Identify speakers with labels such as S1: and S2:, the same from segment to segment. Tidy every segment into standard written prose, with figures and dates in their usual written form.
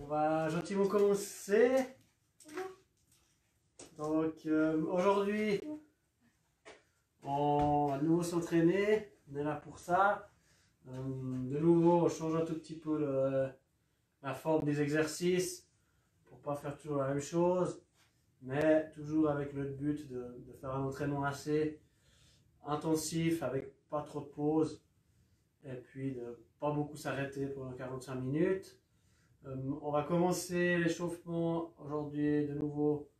S1: On va gentiment commencer. Donc aujourd'hui, on va de nouveau s'entraîner. On est là pour ça. De nouveau, on change un tout petit peu la forme des exercices pour pas faire toujours la même chose, mais toujours avec le but de faire un entraînement assez intensif avec pas trop de pauses et puis de pas beaucoup s'arrêter pendant 45 minutes. On va commencer l'échauffement aujourd'hui de nouveau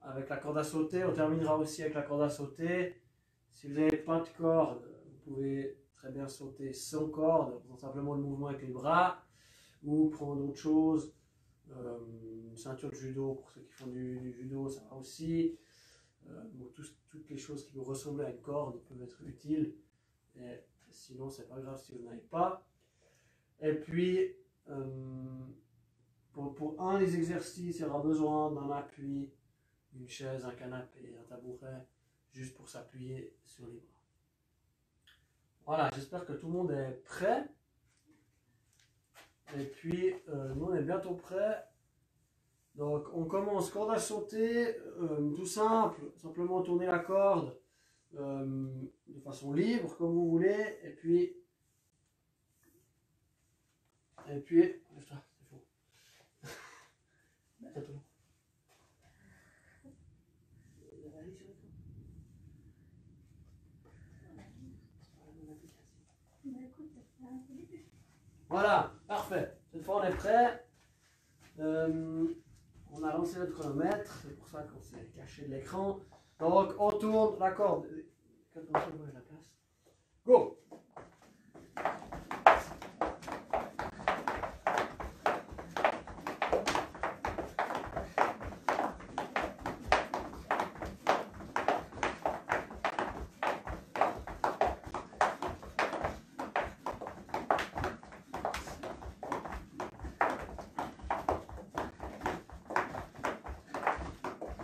S1: avec la corde à sauter. On terminera aussi avec la corde à sauter. Si vous n'avez pas de corde, vous pouvez très bien sauter sans corde, en faisant simplement le mouvement avec les bras, ou prendre autre chose, une ceinture de judo pour ceux qui font du judo, ça va aussi. Donc toutes les choses qui vous ressemblent à une corde peuvent être utiles. Et sinon, c'est pas grave si vous n'avez pas. Et puis, pour un des exercices, il y aura besoin d'un appui, une chaise, un canapé, un tabouret, juste pour s'appuyer sur les bras. Voilà, j'espère que tout le monde est prêt. Et puis, nous, on est bientôt prêt. Donc, on commence corde à sauter, tout simple, simplement tourner la corde de façon libre, comme vous voulez. Et puis, c'est faux. Voilà, parfait. Cette fois, on est prêt. On a lancé notre chronomètre, c'est pour ça qu'on s'est caché de l'écran. Donc, on tourne la corde. Go!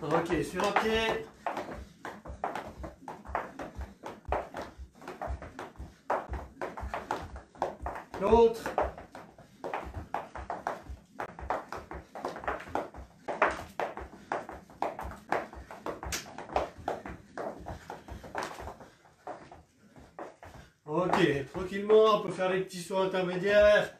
S1: Ok, sur un pied. L'autre. Ok, tranquillement, on peut faire des petits sauts intermédiaires.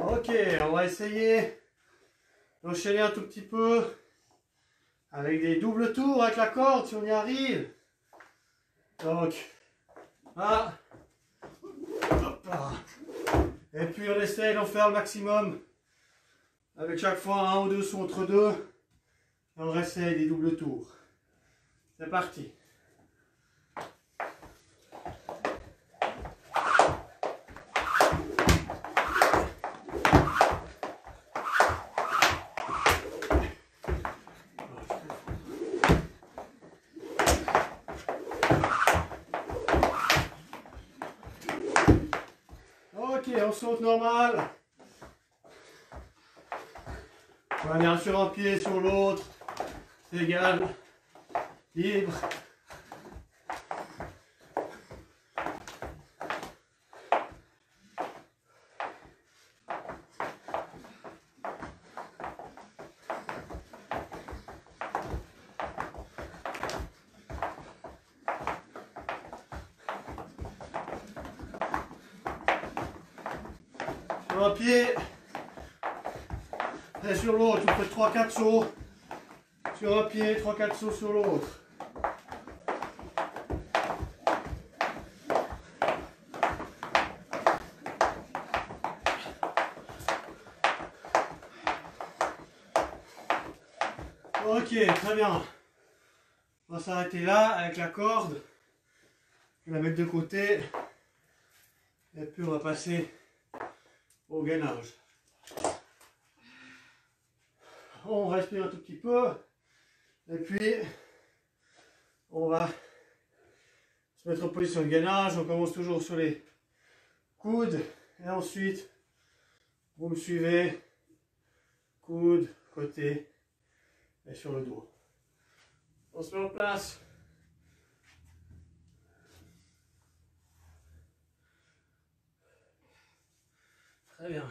S1: Ok, on va essayer d'enchaîner un tout petit peu avec des doubles tours avec la corde si on y arrive. Donc, là, hop là. Et puis on essaye d'en faire le maximum avec chaque fois un ou deux sauts entre deux. Et on essaye des doubles tours. C'est parti. Ok, on saute normal. On va venir sur un pied, sur l'autre. C'est égal. Libre. Sur un pied. Et sur l'autre, on fait 3-4 sauts. Sur un pied, 3-4 sauts sur l'autre. Ok, très bien. On va s'arrêter là avec la corde. Je vais la mettre de côté. Et puis on va passer au gainage. On respire un tout petit peu. Et puis, on va se mettre en position de gainage. On commence toujours sur les coude, et ensuite vous me suivez, coude, côté et sur le dos. On se met en place. Très bien.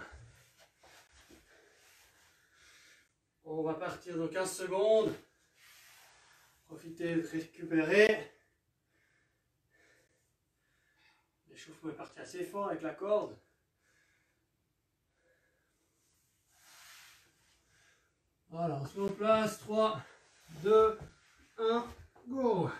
S1: On va partir dans 15 secondes. Profitez de récupérer. L'échauffement est parti assez fort avec la corde. Voilà, on se met en place. 3, 2, 1, go!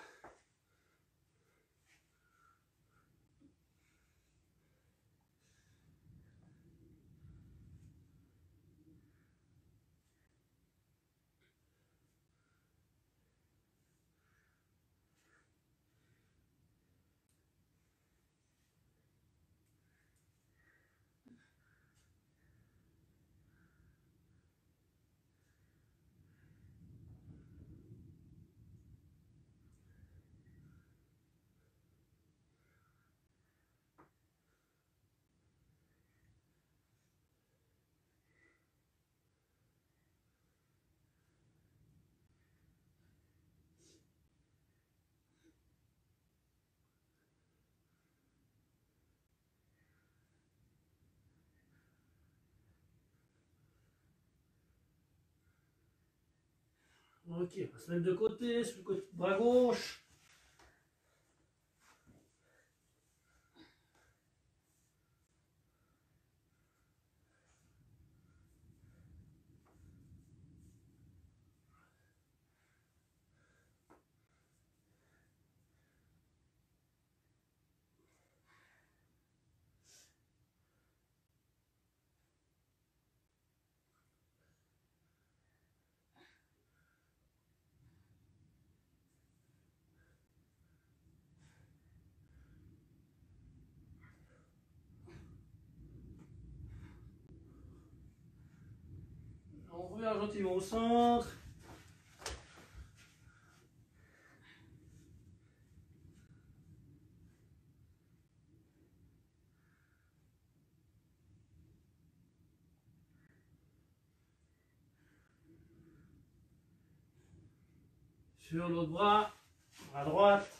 S1: Ok, on va se mettre de côté, sur le côté de bras gauche. On revient gentiment au centre. Sur l'autre bras, à droite.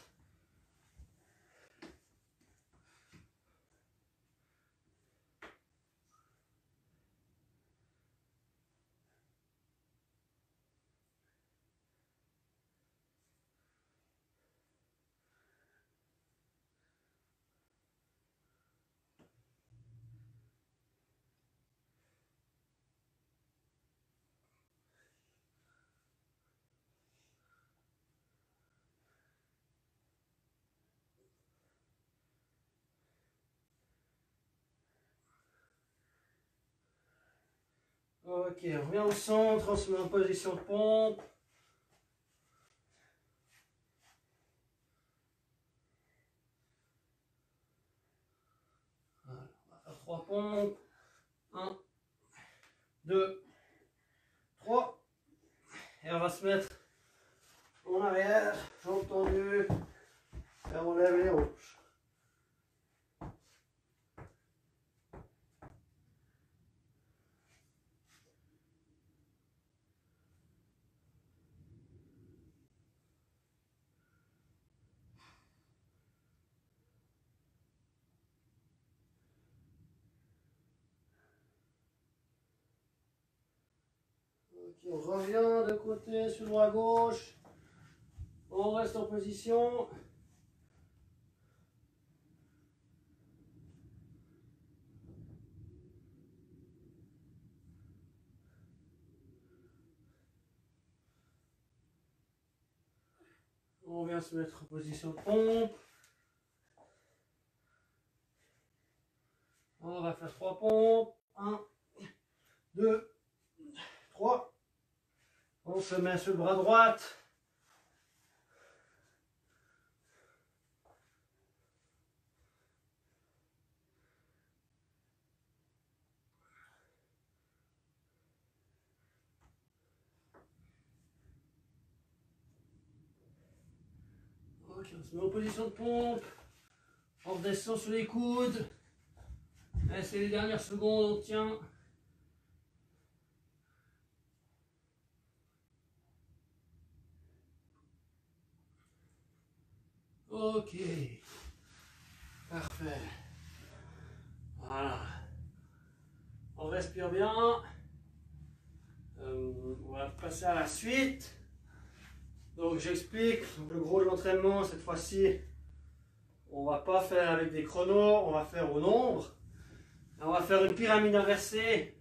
S1: Ok, on revient au centre, on se met en position de pompe. Voilà, on va faire 3 pompes. 1, 2, 3. Et on va se mettre en arrière, jambes tendues, et on lève les hanches. Ok, on revient de côté sur le bras gauche. On reste en position. On vient se mettre en position de pompe. On va faire 3 pompes. 1, 2, 3. On se met sur le bras droit. Ok, on se met en position de pompe. On redescend sur les coudes. Allez, c'est les dernières secondes, on tient. Ok. Parfait. Voilà. On respire bien. On va passer à la suite. Donc j'explique. Le gros de l'entraînement, cette fois-ci, on va pas faire avec des chronos, on va faire au nombre. Et on va faire une pyramide inversée.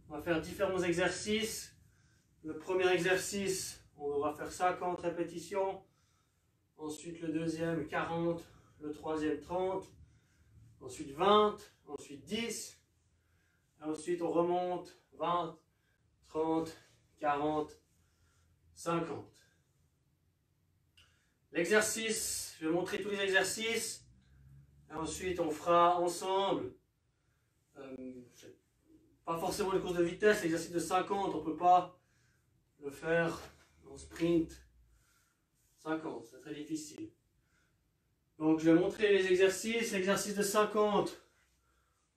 S1: On va faire différents exercices. Le premier exercice, on devra faire 50 répétitions. Ensuite le deuxième, 40. Le troisième, 30. Ensuite 20. Ensuite 10. Et ensuite on remonte 20, 30, 40, 50. L'exercice, je vais montrer tous les exercices. Et ensuite on fera ensemble. Pas forcément une course de vitesse, l'exercice de 50, on ne peut pas le faire en sprint 50, c'est très difficile. Donc je vais montrer les exercices. L'exercice de 50,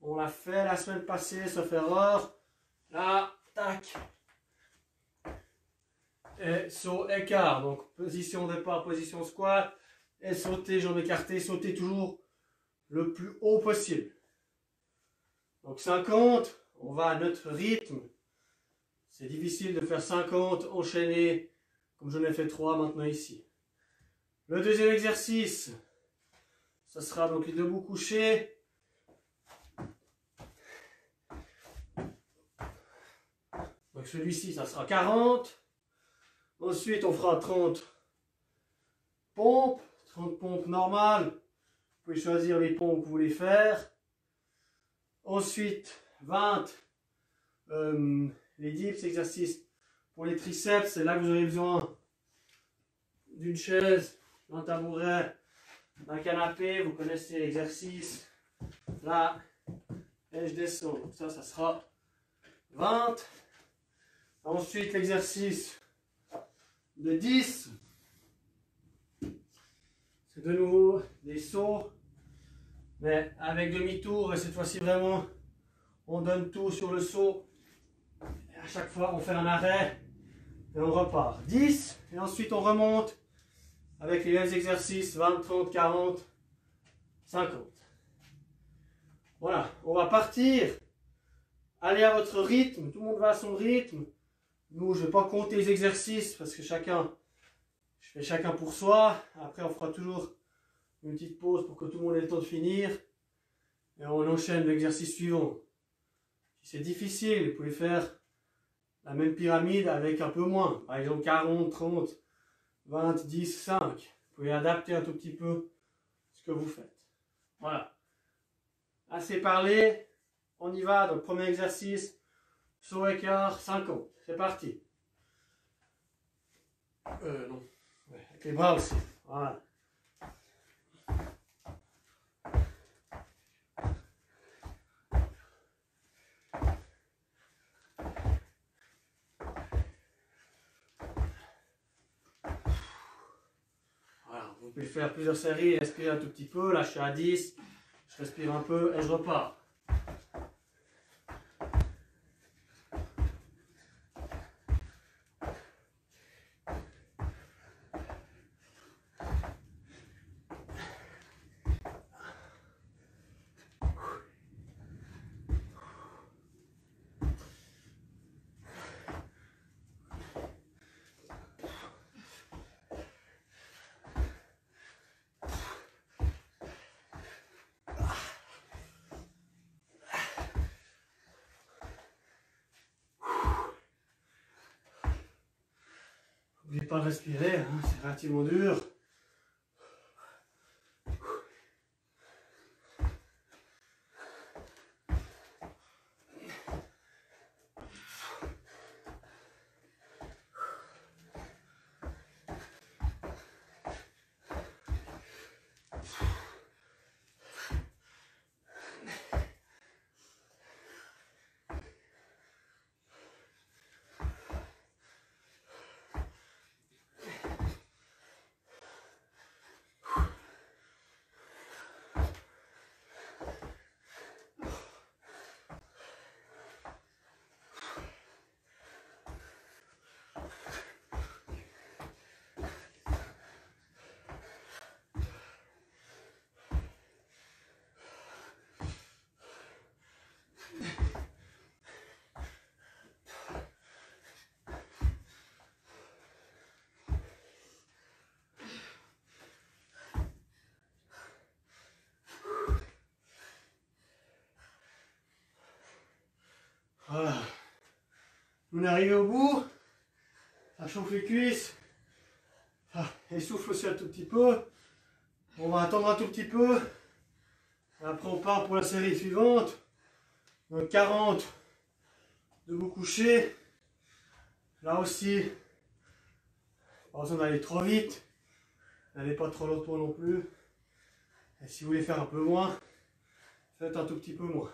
S1: on l'a fait la semaine passée, sauf erreur. Là, tac. Et saut écart, donc position départ, position squat. Et sauter, jambes écartées, sauter toujours le plus haut possible. Donc 50, on va à notre rythme. C'est difficile de faire 50 enchaînés, comme j'en ai fait 3 maintenant ici. Le deuxième exercice, ce sera donc les debout couchés. Donc celui-ci, ça sera 40. Ensuite, on fera 30 pompes. 30 pompes normales. Vous pouvez choisir les pompes que vous voulez faire. Ensuite, 20 les dips, exercices pour les triceps. C'est là que vous aurez besoin d'une chaise, d'un tabouret, d'un canapé. Vous connaissez l'exercice. Là, et je descends. Donc ça sera 20. Ensuite, l'exercice de 10. C'est de nouveau des sauts, mais avec demi-tour. Et cette fois-ci, vraiment, on donne tout sur le saut. Et à chaque fois, on fait un arrêt et on repart. 10. Et ensuite, on remonte avec les mêmes exercices. 20, 30, 40, 50. Voilà, on va partir. Allez à votre rythme. Tout le monde va à son rythme. Nous, je ne vais pas compter les exercices parce que je fais chacun pour soi. Après, on fera toujours une petite pause pour que tout le monde ait le temps de finir. Et on enchaîne l'exercice suivant. Si c'est difficile, vous pouvez faire la même pyramide avec un peu moins. Par exemple, 40, 30, 20, 10, 5. Vous pouvez adapter un tout petit peu ce que vous faites. Voilà. Assez parlé. On y va. Donc, premier exercice. Saut écart, 50. C'est parti. Non. Ouais, avec les bras aussi. Voilà. Voilà. Vous pouvez faire plusieurs séries, respirer un tout petit peu. Là, je suis à 10. Je respire un peu et je repars. N'oubliez pas de respirer, hein, c'est relativement dur. On est arrivé au bout. Ça chauffe les cuisses. Ça essouffle aussi un tout petit peu. On va attendre un tout petit peu. Et après on part pour la série suivante. Donc 40 debout couché. Là aussi, pas besoin d'aller trop vite. N'allez pas trop lentement non plus. Et si vous voulez faire un peu moins, faites un tout petit peu moins.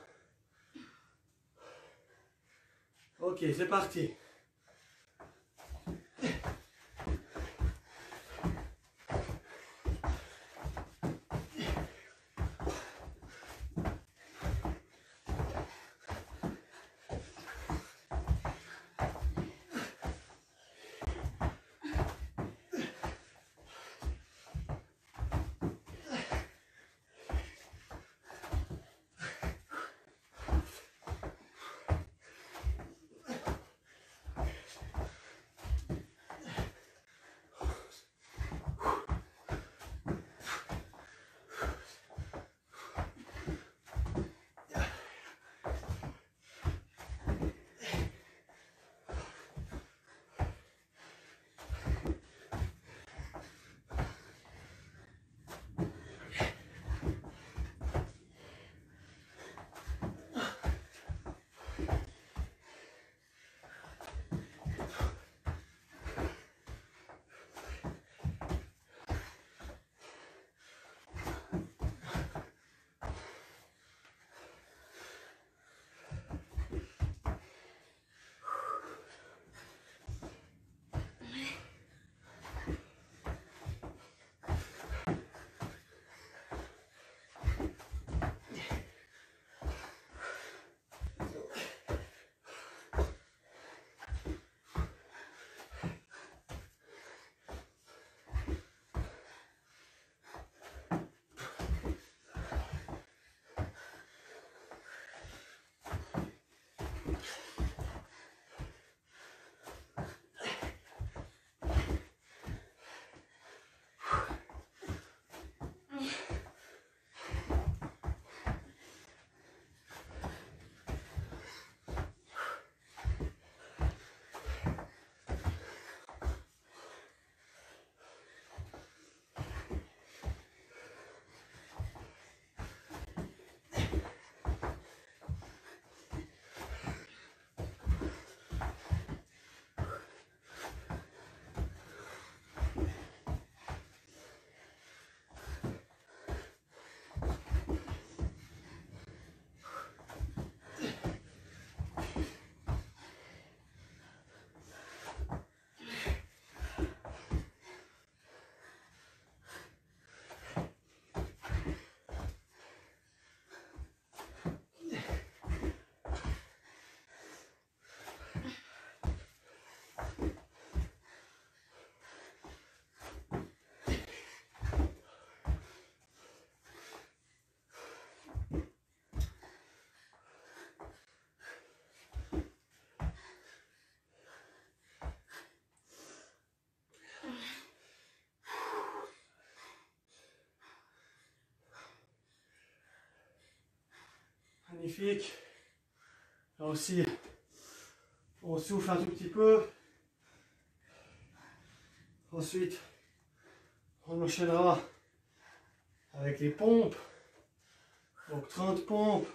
S1: Ok, c'est parti. Magnifique. Là aussi, on souffle un tout petit peu. Ensuite, on enchaînera avec les pompes. Donc 30 pompes.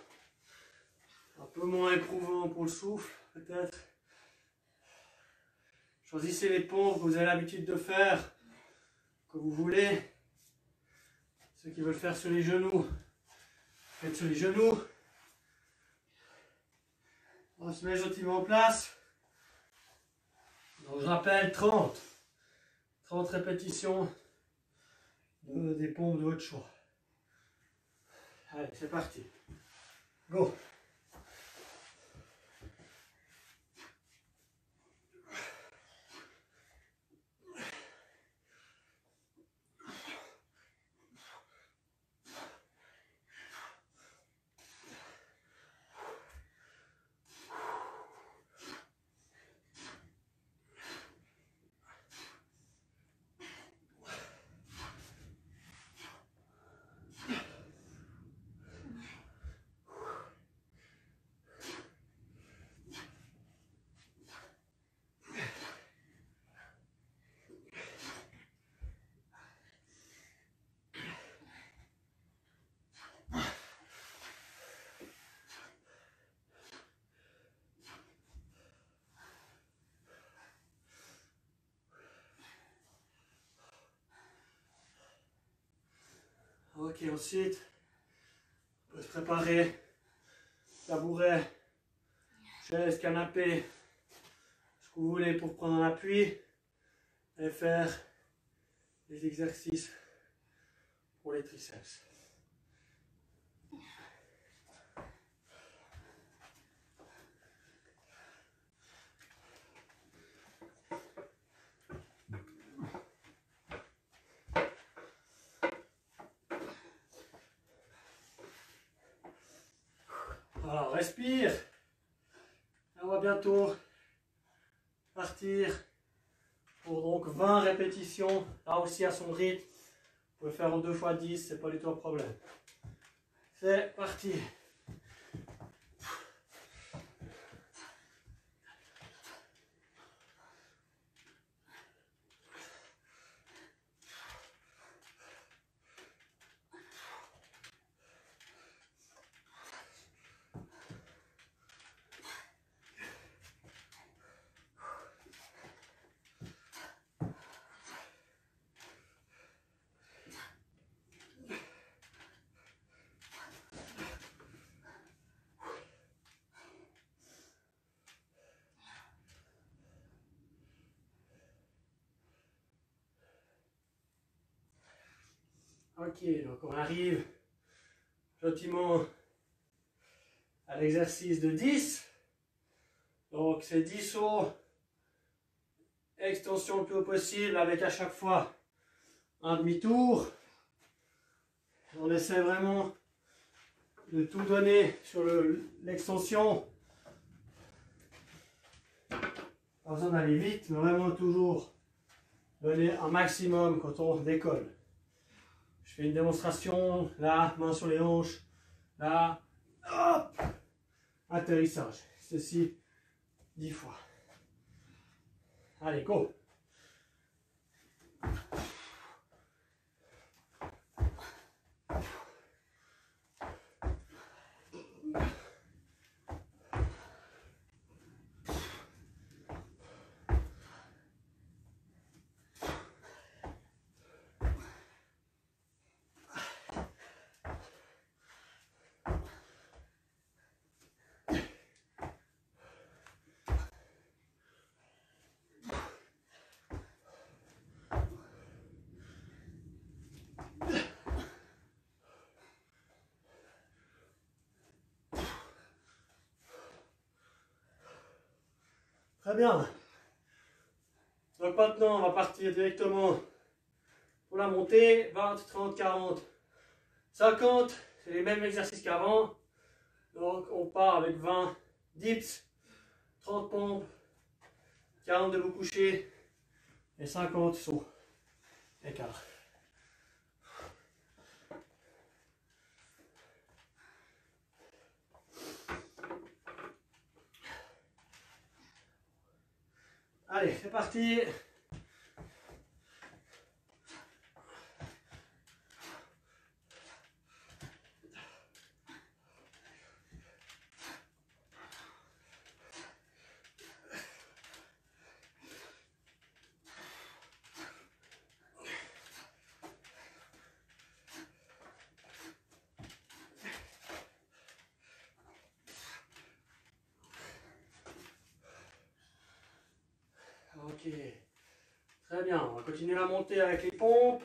S1: Un peu moins éprouvant pour le souffle, peut-être. Choisissez les pompes que vous avez l'habitude de faire, que vous voulez. Ceux qui veulent faire sur les genoux, faites sur les genoux. On se met gentiment en place. Donc je rappelle 30 répétitions des pompes de votre choix. Allez, c'est parti. Go! Ok, ensuite, on peut se préparer. Tabouret, chaise, canapé, ce que vous voulez pour prendre un appui et faire les exercices pour les triceps. Alors, respire. On va bientôt partir pour donc 20 répétitions, là aussi à son rythme. Vous pouvez faire en 2 x 10, c'est pas du tout un problème. C'est parti. Ok, donc on arrive gentiment à l'exercice de 10. Donc c'est 10 sauts, extension le plus haut possible avec à chaque fois un demi-tour. On essaie vraiment de tout donner sur l'extension. Pas besoin d'aller vite, mais vraiment toujours donner un maximum quand on décolle. Je fais une démonstration, là, main sur les hanches, là, hop, atterrissage. Ceci 10 fois. Allez, go! Très bien. Donc maintenant, on va partir directement pour la montée. 20, 30, 40, 50. C'est les mêmes exercices qu'avant. Donc on part avec 20 dips, 30 pompes, 40 debout couché et 50 sauts. Écart. Allez, c'est parti. Ok, très bien. On va continuer la montée avec les pompes.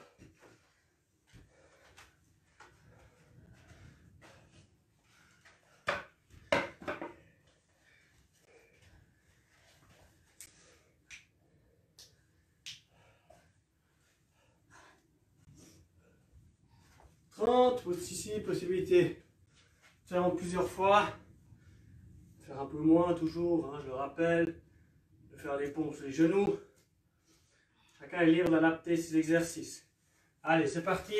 S1: Ici, possibilité de faire en plusieurs fois, faire un peu moins toujours, hein, je le rappelle, de faire les pompes sur les genoux. Chacun est libre d'adapter ses exercices. Allez, c'est parti.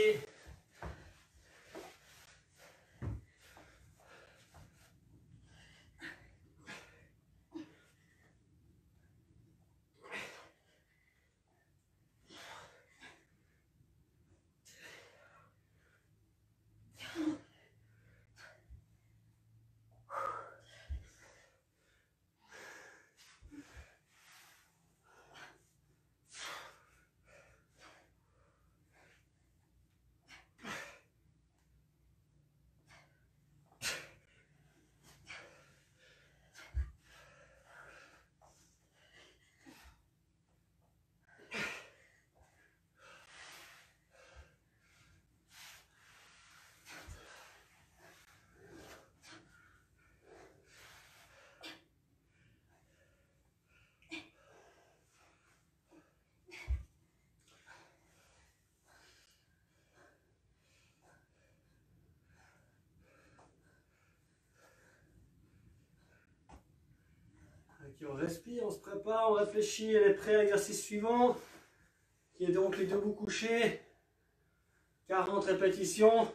S1: Ok, on respire, on se prépare, on réfléchit, on est prêt à l'exercice suivant, qui est donc les debout couchés, 40 répétitions.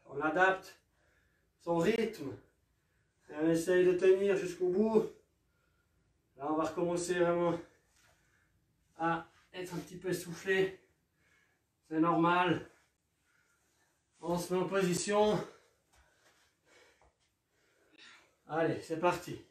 S1: On adapte son rythme et on essaye de tenir jusqu'au bout. Là, on va recommencer vraiment à être un petit peu essoufflé. C'est normal. On se met en position. Allez, c'est parti.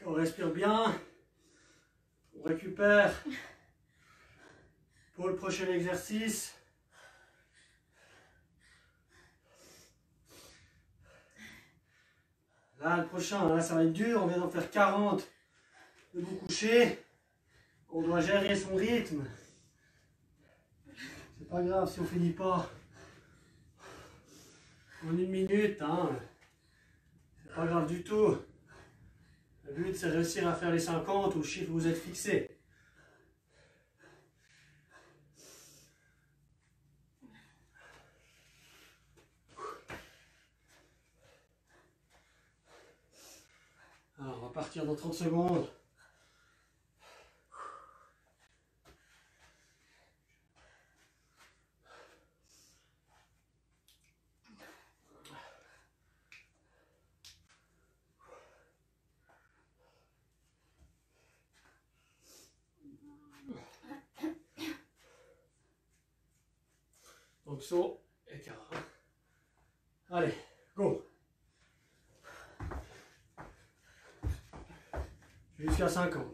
S1: On respire bien, on récupère pour le prochain exercice. Là, le prochain, là, ça va être dur, on vient d'en faire 40 debout couché. On doit gérer son rythme. C'est pas grave si on finit pas en 1 minute, hein. C'est pas grave du tout. Le but, c'est de réussir à faire les 50 au chiffre où vous êtes fixé. Alors, on va partir dans 30 secondes. Donc saut et quart. Allez, go. Jusqu'à 50.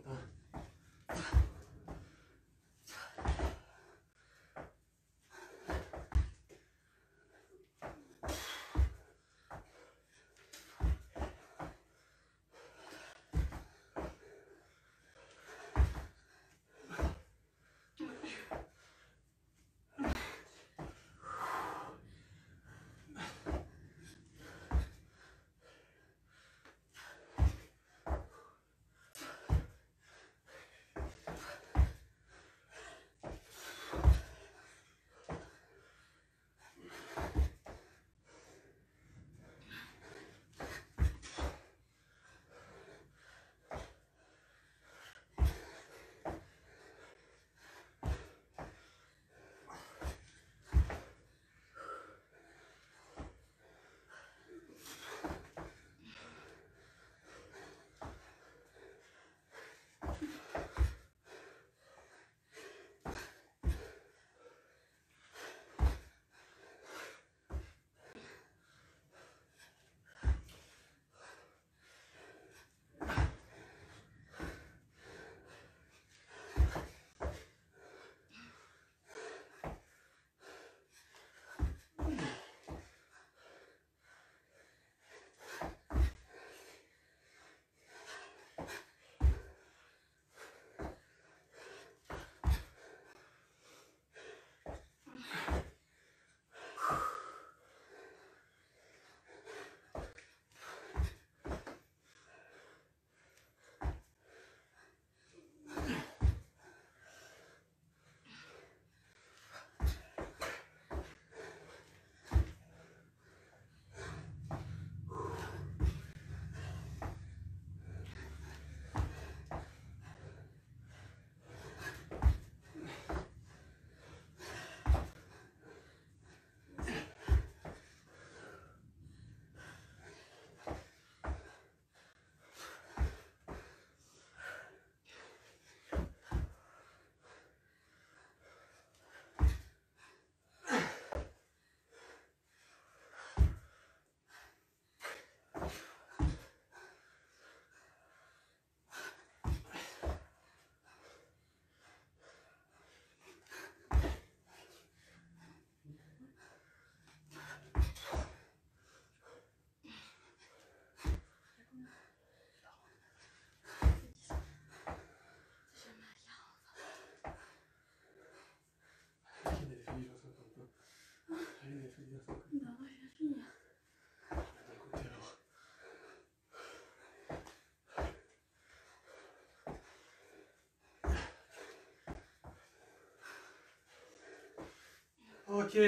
S1: Ok.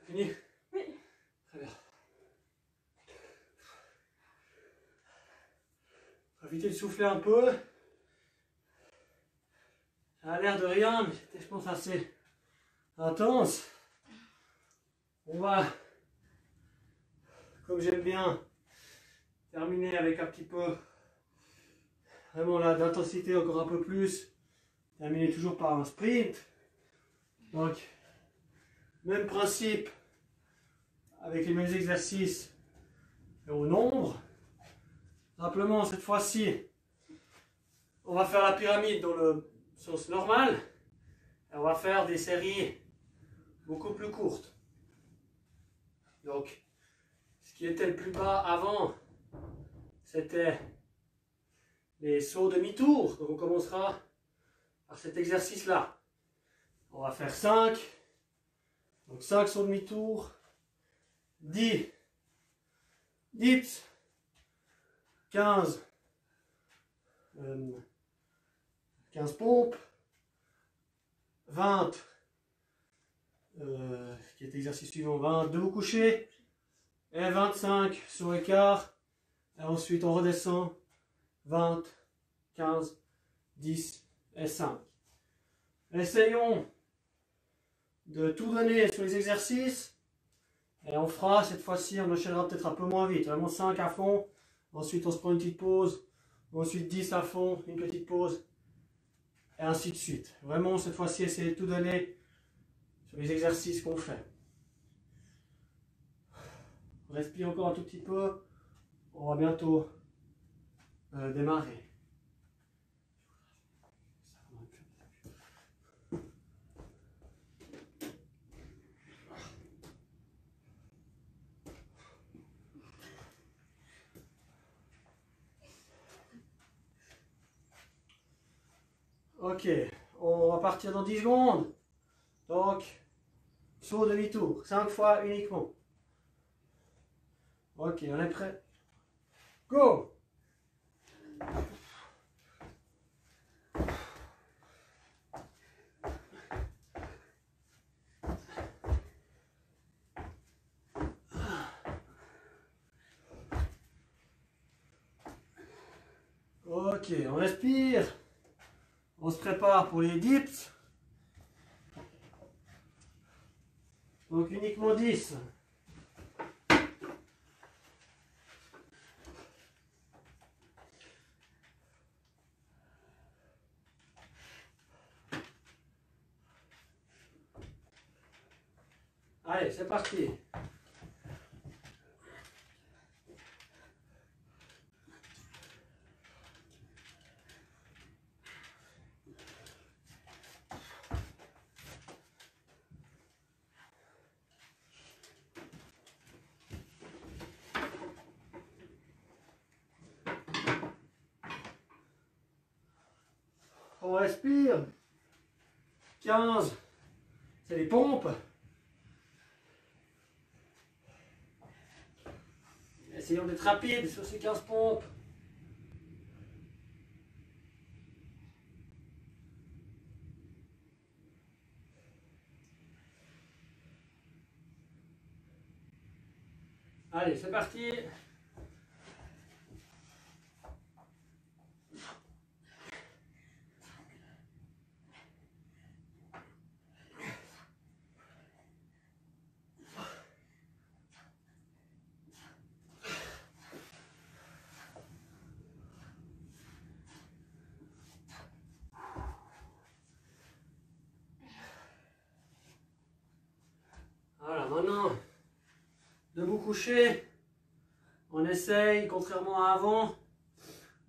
S1: Fini?
S2: Oui.
S1: Très bien. Évitez de souffler un peu. Ça a l'air de rien, mais c'était, je pense, assez intense. On va, comme j'aime bien, terminer avec un petit peu, vraiment là, d'intensité encore un peu plus. Terminer toujours par un sprint. Donc, même principe, avec les mêmes exercices et au nombre. Simplement, cette fois-ci, on va faire la pyramide dans le sens normal. Et on va faire des séries beaucoup plus courtes. Donc, ce qui était le plus bas avant, c'était les sauts demi-tour. Donc, on commencera par cet exercice-là. On va faire 5. Donc, 5 sauts demi-tour. 10 dips. 15 pompes. 20, qui est exercice suivant, 20 debout couché. Et 25 sur écart. Et ensuite, on redescend. 20, 15, 10 et 5. Essayons de tout donner sur les exercices. Et on fera cette fois-ci, on enchaînera peut-être un peu moins vite. Vraiment 5 à fond. Ensuite, on se prend une petite pause. Ensuite, 10 à fond, une petite pause. Et ainsi de suite. Vraiment, cette fois-ci, essayez de tout donner sur les exercices qu'on fait. On respire encore un tout petit peu. On va bientôt démarrer. Ok, on va partir dans 10 secondes. Donc, saut demi-tour, 5 fois uniquement. Ok, on est prêt. Go! Ok, on respire. On se prépare pour les dips. Donc uniquement 10. Allez, c'est parti. On respire. 15. C'est les pompes. Essayons d'être rapides sur ces 15 pompes. Allez, c'est parti. Voilà, maintenant, debout couché, on essaye, contrairement à avant,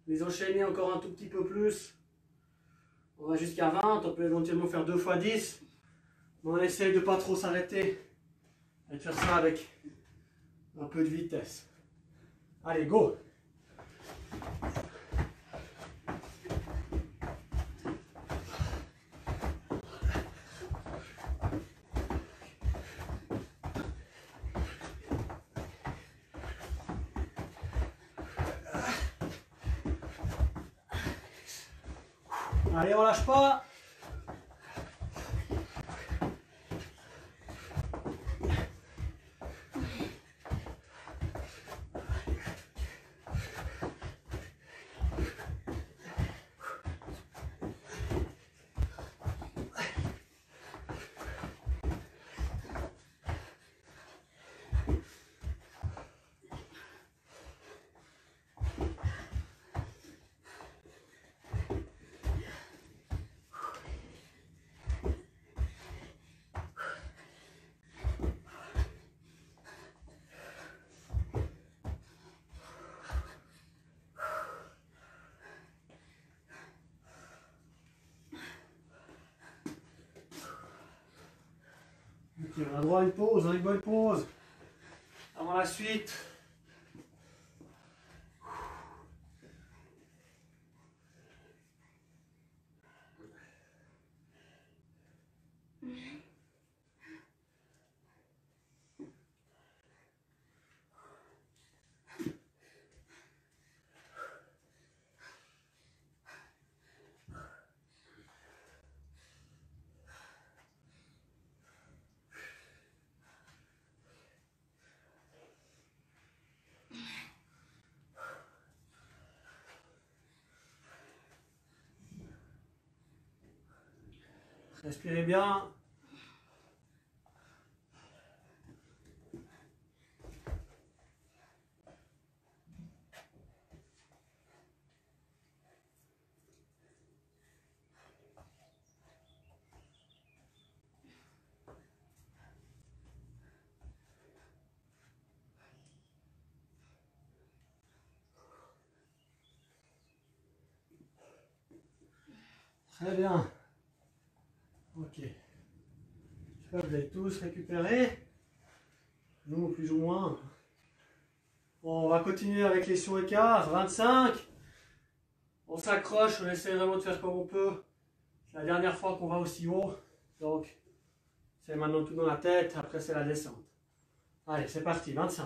S1: les enchaîner encore un tout petit peu plus. On va jusqu'à 20, on peut éventuellement faire 2 fois 10, mais on essaye de ne pas trop s'arrêter et de faire ça avec un peu de vitesse. Allez, go! Allez, on lâche pas. Ok, on a droit à une pause, une bonne pause. Avant la suite. Respirez bien. Très bien. Ok. J'espère que vous avez tous récupéré. Nous, plus ou moins. Bon, on va continuer avec les sauts écarts. 25. On s'accroche, on essaie vraiment de faire comme on peut. C'est la dernière fois qu'on va aussi haut. Donc, c'est maintenant tout dans la tête. Après, c'est la descente. Allez, c'est parti. 25.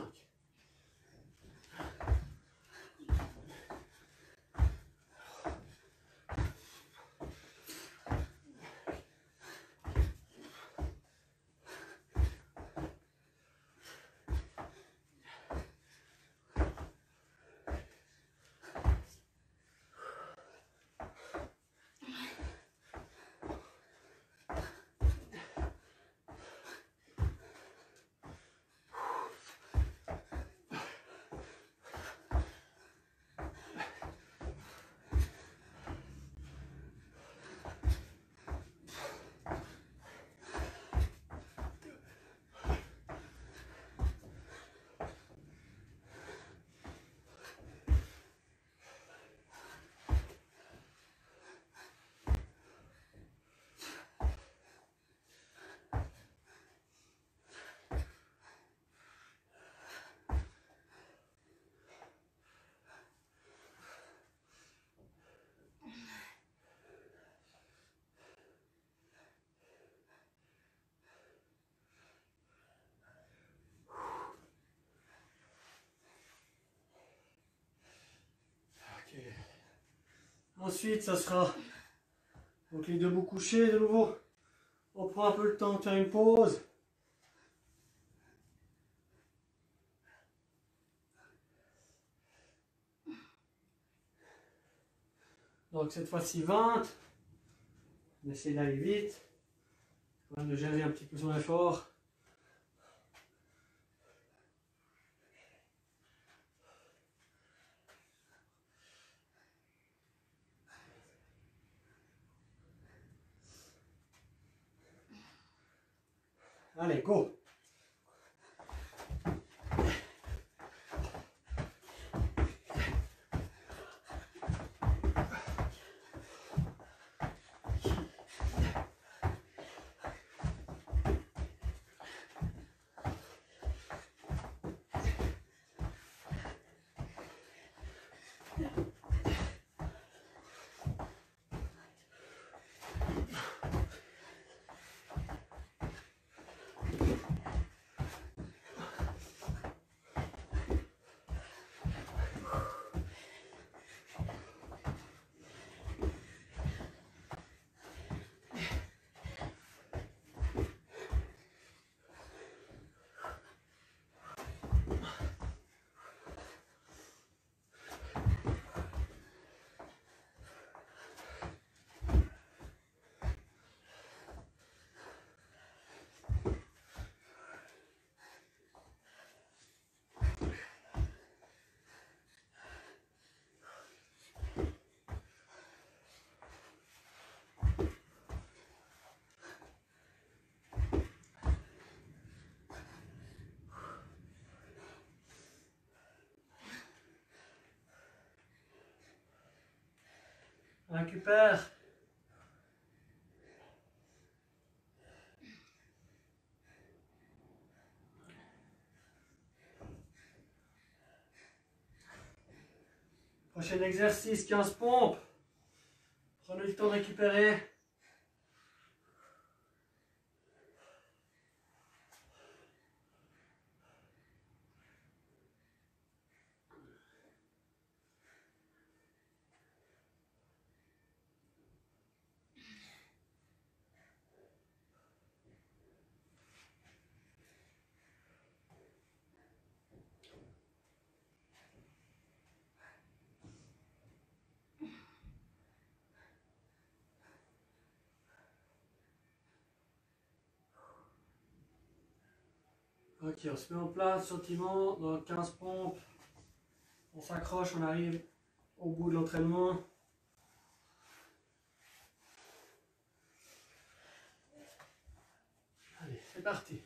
S1: Ok. Ensuite, ça sera donc les debout couchés de nouveau. On prend un peu le temps de faire une pause. Donc cette fois-ci 20. On essaie d'aller vite. Quand même de gérer un petit peu son effort. Allez, go! Récupère. Prochain exercice, 15 pompes. Prenez le temps de récupérer. Ok, on se met en place, sentiment, dans 15 pompes. On s'accroche, on arrive au bout de l'entraînement. Allez, c'est parti.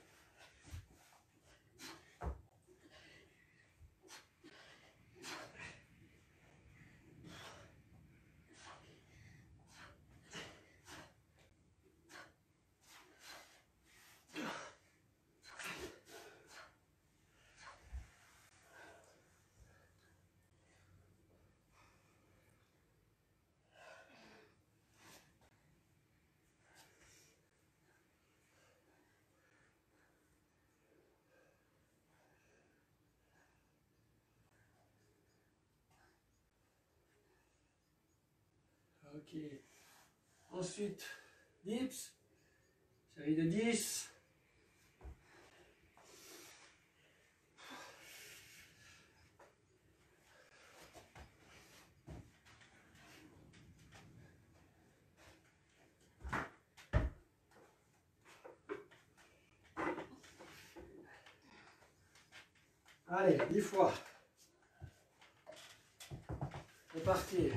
S1: Ok. Ensuite, dips. Série de 10. Allez, 10 fois. C'est parti.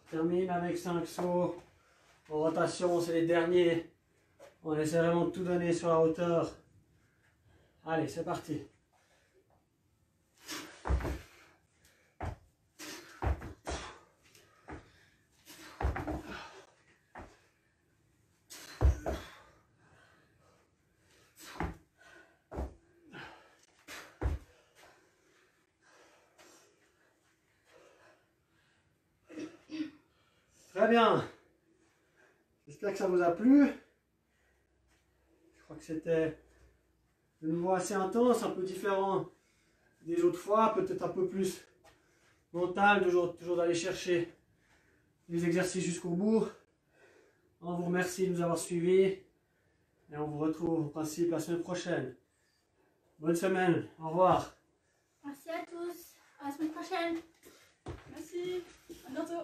S1: On termine avec 5 sauts en rotation, c'est les derniers. On essaie vraiment de tout donner sur la hauteur. Allez, c'est parti. Très bien. J'espère que ça vous a plu. Je crois que c'était de nouveau assez intense, un peu différent des autres fois, peut-être un peu plus mental, toujours d'aller chercher les exercices jusqu'au bout. On vous remercie de nous avoir suivis et on vous retrouve au principe la semaine prochaine. Bonne semaine, au revoir.
S2: Merci à tous. À la semaine prochaine.
S3: Merci. À bientôt.